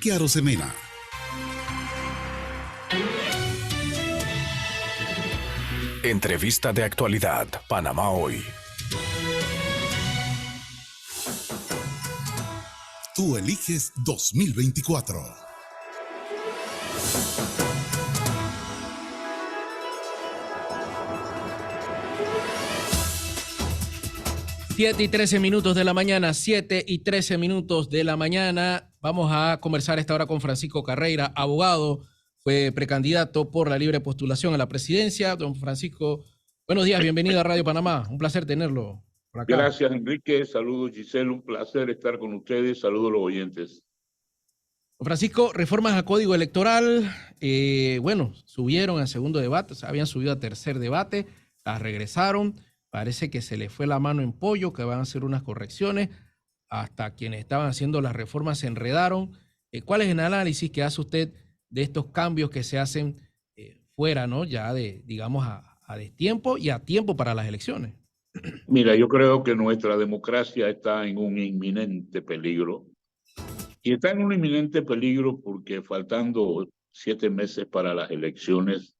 Enrique Arosemena. Entrevista de actualidad, Panamá Hoy. Tú eliges 2024. Siete y 13 minutos de la mañana, 7:13 de la mañana. Vamos a conversar esta hora con Francisco Carreira, abogado, fue precandidato por la libre postulación a la presidencia. Don Francisco, buenos días, bienvenido a Radio Panamá. Un placer tenerlo por acá. Gracias, Enrique. Saludos, Giselle. Un placer estar con ustedes. Saludos a los oyentes. Don Francisco, reformas al Código Electoral, subieron al segundo debate, habían subido a tercer debate, las regresaron. Parece que se le fue la mano en pollo, que van a hacer unas correcciones. Hasta quienes estaban haciendo las reformas se enredaron. ¿Cuál es el análisis que hace usted de estos cambios que se hacen fuera, ¿no? Ya de, digamos, a destiempo y a tiempo para las elecciones? Mira, yo creo que nuestra democracia está en un inminente peligro. Y está en un inminente peligro porque faltando 7 meses para las elecciones,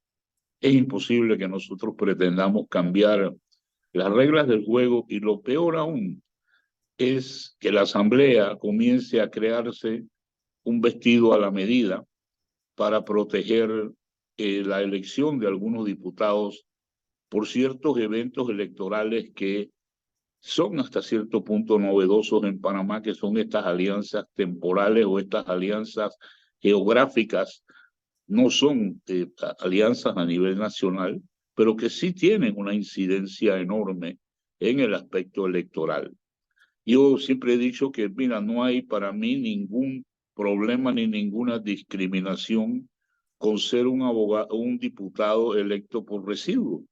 es imposible que nosotros pretendamos cambiar las reglas del juego, y lo peor aún es que la Asamblea comience a crearse un vestido a la medida para proteger la elección de algunos diputados por ciertos eventos electorales que son hasta cierto punto novedosos en Panamá, que son estas alianzas temporales o estas alianzas geográficas. No son alianzas a nivel nacional, pero que sí tienen una incidencia enorme en el aspecto electoral. Yo siempre he dicho que, mira, no hay para mí ningún problema ni ninguna discriminación con ser un abogado, un diputado electo por residuo.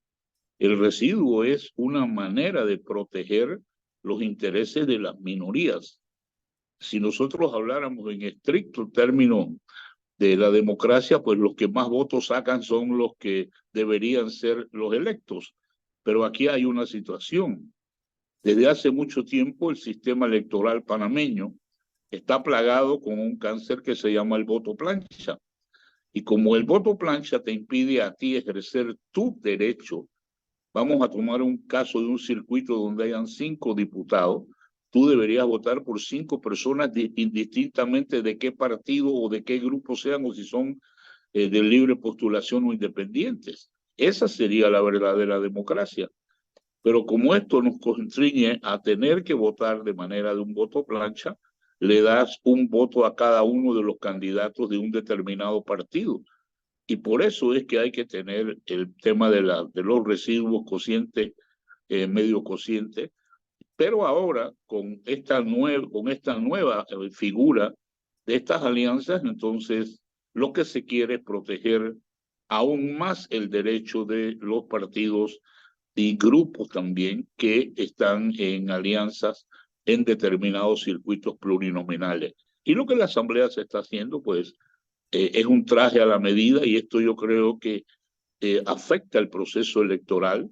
El residuo es una manera de proteger los intereses de las minorías. Si nosotros habláramos en estricto término de la democracia, pues los que más votos sacan son los que deberían ser los electos. Pero aquí hay una situación. Desde hace mucho tiempo el sistema electoral panameño está plagado con un cáncer que se llama el voto plancha. Y como el voto plancha te impide a ti ejercer tu derecho, vamos a tomar un caso de un circuito donde hayan 5 diputados, tú deberías votar por 5 personas indistintamente de qué partido o de qué grupo sean, o si son de libre postulación o independientes. Esa sería la verdadera democracia. Pero como esto nos constriñe a tener que votar de manera de un voto plancha, le das un voto a cada uno de los candidatos de un determinado partido. Y por eso es que hay que tener el tema de los residuos cociente, medio cociente. Pero ahora, con esta nueva figura de estas alianzas, entonces lo que se quiere es proteger aún más el derecho de los partidos y grupos también que están en alianzas en determinados circuitos plurinominales. Y lo que la Asamblea se está haciendo, pues, es un traje a la medida, y esto yo creo que afecta el proceso electoral,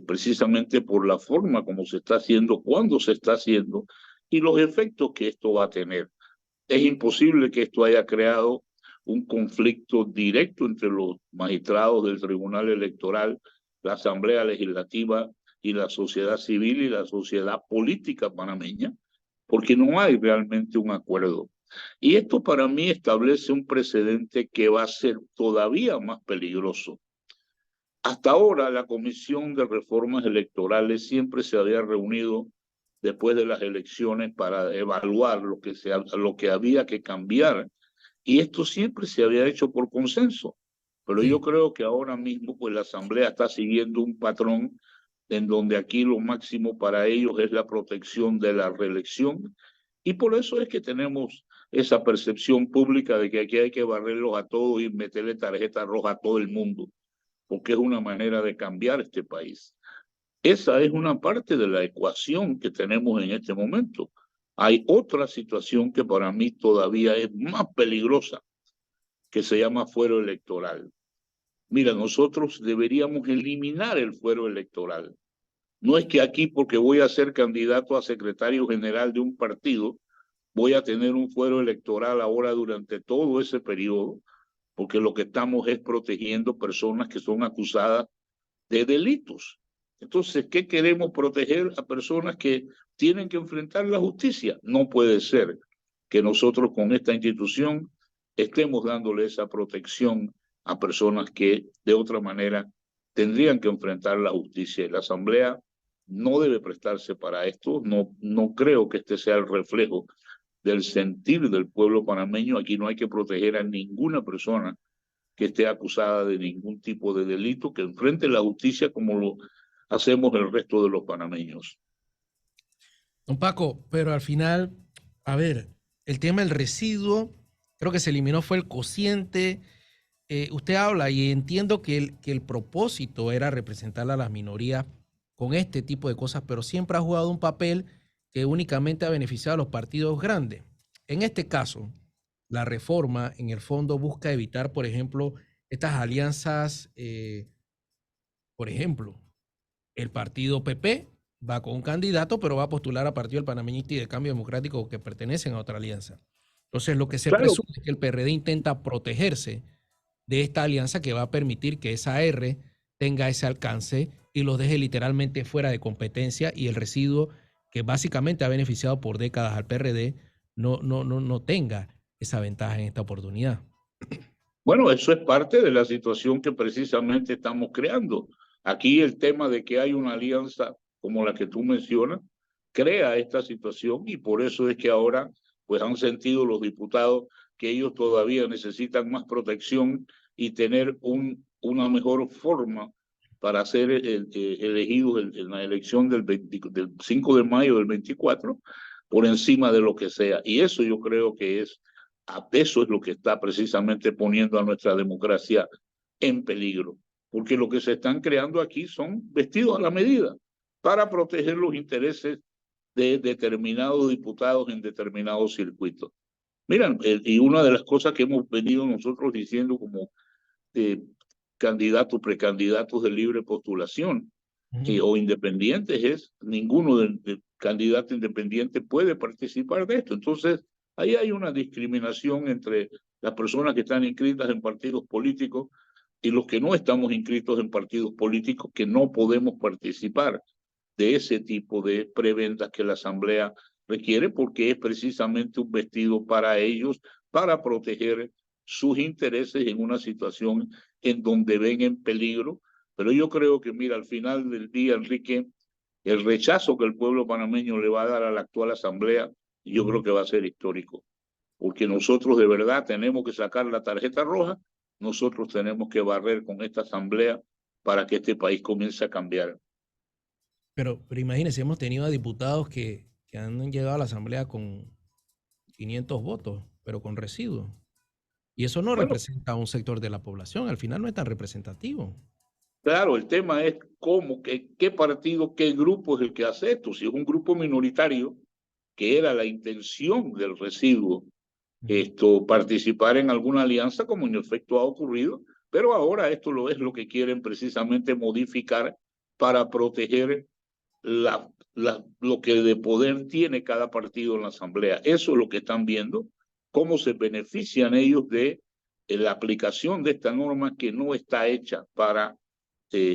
precisamente por la forma como se está haciendo, cuándo se está haciendo y los efectos que esto va a tener. Es imposible que esto haya creado un conflicto directo entre los magistrados del Tribunal Electoral, la Asamblea Legislativa y la sociedad civil y la sociedad política panameña, porque no hay realmente un acuerdo. Y esto para mí establece un precedente que va a ser todavía más peligroso. Hasta ahora la Comisión de Reformas Electorales siempre se había reunido después de las elecciones para evaluar lo que había que cambiar, y esto siempre se había hecho por consenso. Pero yo creo que ahora mismo pues la Asamblea está siguiendo un patrón en donde aquí lo máximo para ellos es la protección de la reelección, y por eso es que tenemos esa percepción pública de que aquí hay que barrerlos a todos y meterle tarjeta roja a todo el mundo, porque es una manera de cambiar este país. Esa es una parte de la ecuación que tenemos en este momento. Hay otra situación que para mí todavía es más peligrosa, que se llama fuero electoral. Mira, nosotros deberíamos eliminar el fuero electoral. No es que aquí, porque voy a ser candidato a secretario general de un partido, voy a tener un fuero electoral ahora durante todo ese periodo, porque lo que estamos es protegiendo personas que son acusadas de delitos. Entonces, ¿qué queremos proteger? A personas que tienen que enfrentar la justicia. No puede ser que nosotros con esta institución estemos dándole esa protección a personas que de otra manera tendrían que enfrentar la justicia. Y la Asamblea no debe prestarse para esto. No creo que este sea el reflejo del sentir del pueblo panameño. Aquí no hay que proteger a ninguna persona que esté acusada de ningún tipo de delito, que enfrente la justicia como lo hacemos el resto de los panameños. Don Paco, pero al final, a ver, el tema del residuo, creo que se eliminó fue el cociente. Usted habla y entiendo que el propósito era representar a las minorías con este tipo de cosas, pero siempre ha jugado un papel que únicamente ha beneficiado a los partidos grandes. En este caso, la reforma en el fondo busca evitar, por ejemplo, estas alianzas, por ejemplo, el partido PP va con un candidato, pero va a postular a Partido del Panameñista y de Cambio Democrático que pertenecen a otra alianza. Entonces, lo que se presume es que el PRD intenta protegerse de esta alianza que va a permitir que esa R tenga ese alcance y los deje literalmente fuera de competencia y el residuo que básicamente ha beneficiado por décadas al PRD no tenga esa ventaja en esta oportunidad. Bueno, eso es parte de la situación que precisamente estamos creando. Aquí el tema de que hay una alianza como la que tú mencionas crea esta situación y por eso es que ahora pues han sentido los diputados que ellos todavía necesitan más protección y tener una mejor forma para ser elegidos en la elección del 5 de mayo del 24 por encima de lo que sea. Y eso yo creo que eso es lo que está precisamente poniendo a nuestra democracia en peligro, porque lo que se están creando aquí son vestidos a la medida para proteger los intereses de determinados diputados en determinados circuitos. Miren, y una de las cosas que hemos venido nosotros diciendo como candidatos, precandidatos de libre postulación o independientes es ninguno de candidato independiente puede participar de esto. Entonces, ahí hay una discriminación entre las personas que están inscritas en partidos políticos y los que no estamos inscritos en partidos políticos, que no podemos participar de ese tipo de preventas que la Asamblea requiere, porque es precisamente un vestido para ellos, para proteger sus intereses en una situación en donde ven en peligro. Pero yo creo que, mira, al final del día, Enrique, el rechazo que el pueblo panameño le va a dar a la actual Asamblea, yo creo que va a ser histórico, porque nosotros de verdad tenemos que sacar la tarjeta roja, nosotros tenemos que barrer con esta Asamblea para que este país comience a cambiar. Pero imagínense, hemos tenido a diputados que han llegado a la Asamblea con 500 votos, pero con residuos. Y eso no representa a un sector de la población, al final no es tan representativo. Claro, el tema es qué partido, qué grupo es el que hace esto. Si es un grupo minoritario, que era la intención del residuo, participar en alguna alianza, como en efecto ha ocurrido, pero ahora esto es lo que quieren precisamente modificar para proteger lo que de poder tiene cada partido en la Asamblea. Eso es lo que están viendo, cómo se benefician ellos de la aplicación de esta norma que no está hecha para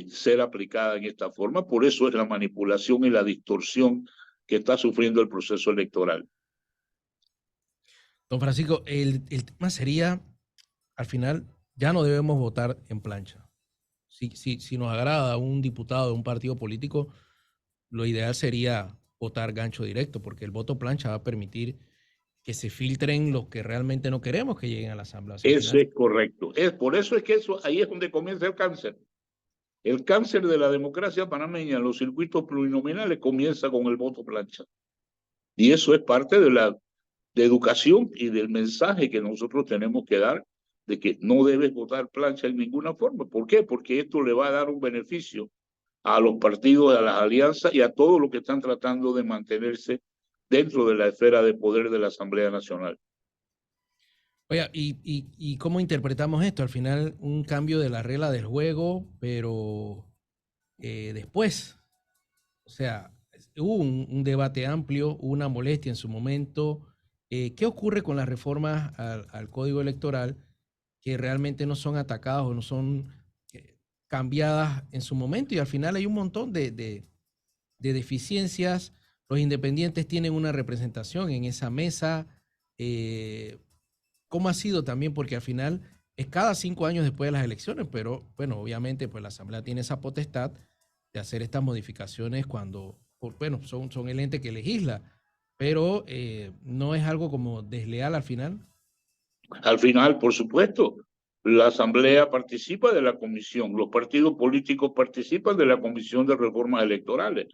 ser aplicada en esta forma. Por eso es la manipulación y la distorsión que está sufriendo el proceso electoral. Don Francisco, el tema sería, al final, ya no debemos votar en plancha. Si nos agrada un diputado de un partido político, lo ideal sería votar gancho directo, porque el voto plancha va a permitir que se filtren los que realmente no queremos que lleguen a la Asamblea. Eso es correcto. Por eso es que ahí es donde comienza el cáncer. El cáncer de la democracia panameña en los circuitos plurinominales comienza con el voto plancha. Y eso es parte de educación y del mensaje que nosotros tenemos que dar de que no debes votar plancha en ninguna forma. ¿Por qué? Porque esto le va a dar un beneficio a los partidos, a las alianzas y a todos los que están tratando de mantenerse dentro de la esfera de poder de la Asamblea Nacional. Oiga, ¿y cómo interpretamos esto? Al final, un cambio de la regla del juego, pero después, o sea, hubo un debate amplio, hubo una molestia en su momento, ¿Qué ocurre con las reformas al Código Electoral que realmente no son atacadas o no son cambiadas en su momento? Y al final hay un montón de deficiencias. Los independientes tienen una representación en esa mesa. ¿Cómo ha sido también? Porque al final es cada 5 años después de las elecciones, pero bueno, obviamente pues la Asamblea tiene esa potestad de hacer estas modificaciones cuando, bueno, son el ente que legisla, pero no es algo como desleal al final. Al final, por supuesto, la Asamblea participa de la comisión, los partidos políticos participan de la comisión de reformas electorales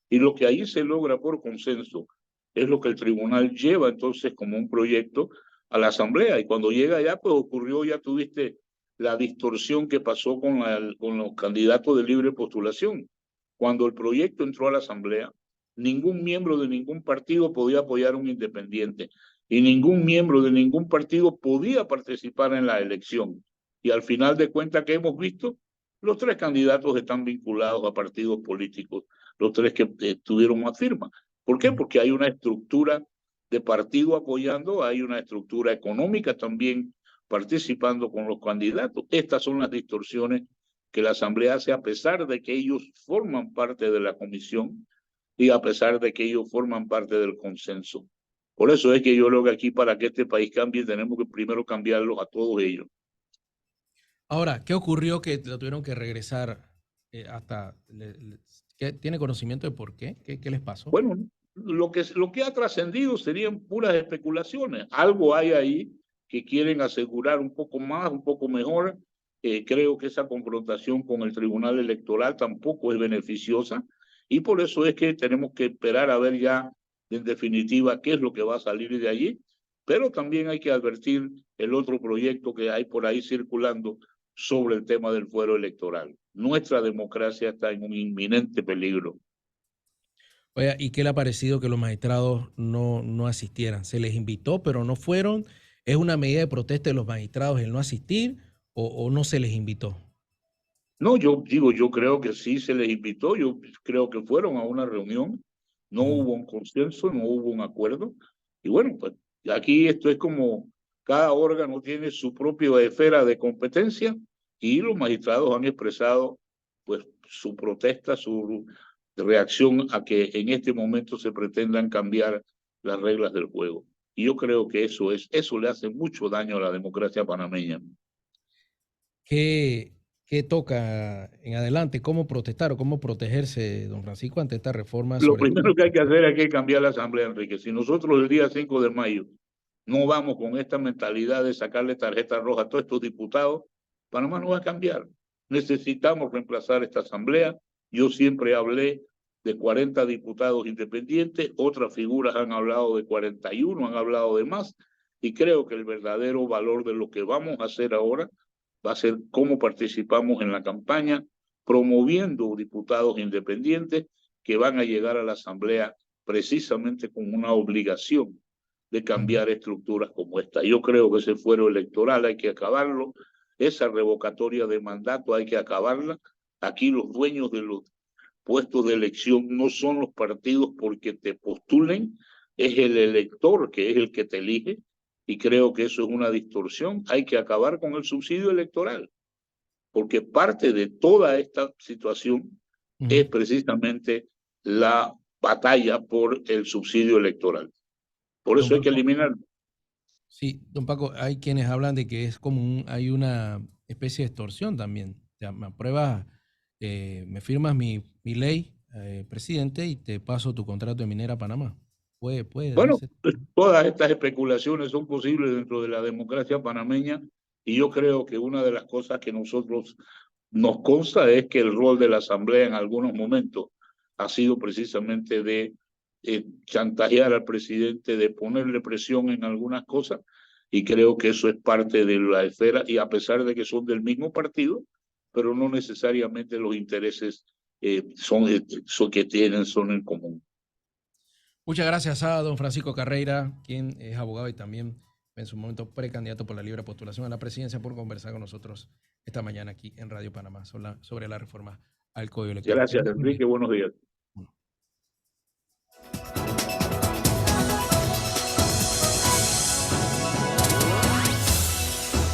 y lo que ahí se logra por consenso es lo que el tribunal lleva entonces como un proyecto a la Asamblea y cuando llega allá pues ocurrió, ya tuviste la distorsión que pasó con los candidatos de libre postulación. Cuando el proyecto entró a la Asamblea, ningún miembro de ningún partido podía apoyar a un independiente y ningún miembro de ningún partido podía participar en la elección. Y al final de cuentas, ¿qué hemos visto? Los 3 candidatos están vinculados a partidos políticos, los 3 que tuvieron más firmas. ¿Por qué? Porque hay una estructura de partido apoyando, hay una estructura económica también participando con los candidatos. Estas son las distorsiones que la Asamblea hace a pesar de que ellos forman parte de la comisión y a pesar de que ellos forman parte del consenso. Por eso es que yo creo que aquí para que este país cambie tenemos que primero cambiarlos a todos ellos. Ahora, ¿qué ocurrió que lo tuvieron que regresar ¿tiene conocimiento de por qué? ¿Qué les pasó? Bueno, lo que ha trascendido serían puras especulaciones. Algo hay ahí que quieren asegurar un poco más, un poco mejor. Creo que esa confrontación con el Tribunal Electoral tampoco es beneficiosa y por eso es que tenemos que esperar a ver ya en definitiva qué es lo que va a salir de allí. Pero también hay que advertir el otro proyecto que hay por ahí circulando sobre el tema del fuero electoral. Nuestra democracia está en un inminente peligro. Oye, ¿y qué le ha parecido que los magistrados no asistieran? ¿Se les invitó, pero no fueron? ¿Es una medida de protesta de los magistrados el no asistir o no se les invitó? No, yo digo, yo creo que sí se les invitó, yo creo que fueron a una reunión, no hubo un consenso, no hubo un acuerdo, y bueno, pues aquí esto es como cada órgano tiene su propia esfera de competencia y los magistrados han expresado pues su protesta, su reacción a que en este momento se pretendan cambiar las reglas del juego. Y yo creo que eso le hace mucho daño a la democracia panameña. ¿Qué toca en adelante? ¿Cómo protestar o cómo protegerse, don Francisco, ante esta reforma? Lo Sobre todo, primero que hay que hacer es que cambiar la Asamblea, Enrique. Si nosotros el día 5 de mayo no vamos con esta mentalidad de sacarle tarjeta roja a todos estos diputados, Panamá no va a cambiar. Necesitamos reemplazar esta Asamblea. Yo siempre hablé de 40 diputados independientes, otras figuras han hablado de 41, han hablado de más, y creo que el verdadero valor de lo que vamos a hacer ahora va a ser cómo participamos en la campaña, promoviendo diputados independientes que van a llegar a la Asamblea precisamente con una obligación de cambiar estructuras como esta. Yo creo que ese fuero electoral hay que acabarlo, esa revocatoria de mandato hay que acabarla. Aquí los dueños de los puestos de elección no son los partidos porque te postulen, es el elector que es el que te elige y creo que eso es una distorsión. Hay que acabar con el subsidio electoral porque parte de toda esta situación es precisamente la batalla por el subsidio electoral. Por don eso hay que Paco. eliminarlo. Sí, don Paco, hay quienes hablan de que es como hay una especie de extorsión también. O sea, me apruebas, me firmas mi ley, presidente, y te paso tu contrato de minera a Panamá. Puede Bueno, darse. todas estas especulaciones son posibles dentro de la democracia panameña y yo creo que una de las cosas que nosotros nos consta es que el rol de la Asamblea en algunos momentos ha sido precisamente de chantajear al presidente, de ponerle presión en algunas cosas y creo que eso es parte de la esfera y a pesar de que son del mismo partido, pero no necesariamente los intereses son que tienen son en común. Muchas gracias a don Francisco Carreira, quien es abogado y también en su momento precandidato por la libre postulación a la presidencia, por conversar con nosotros esta mañana aquí en Radio Panamá sobre la reforma al Código Electoral. Gracias, Enrique. Buenos días.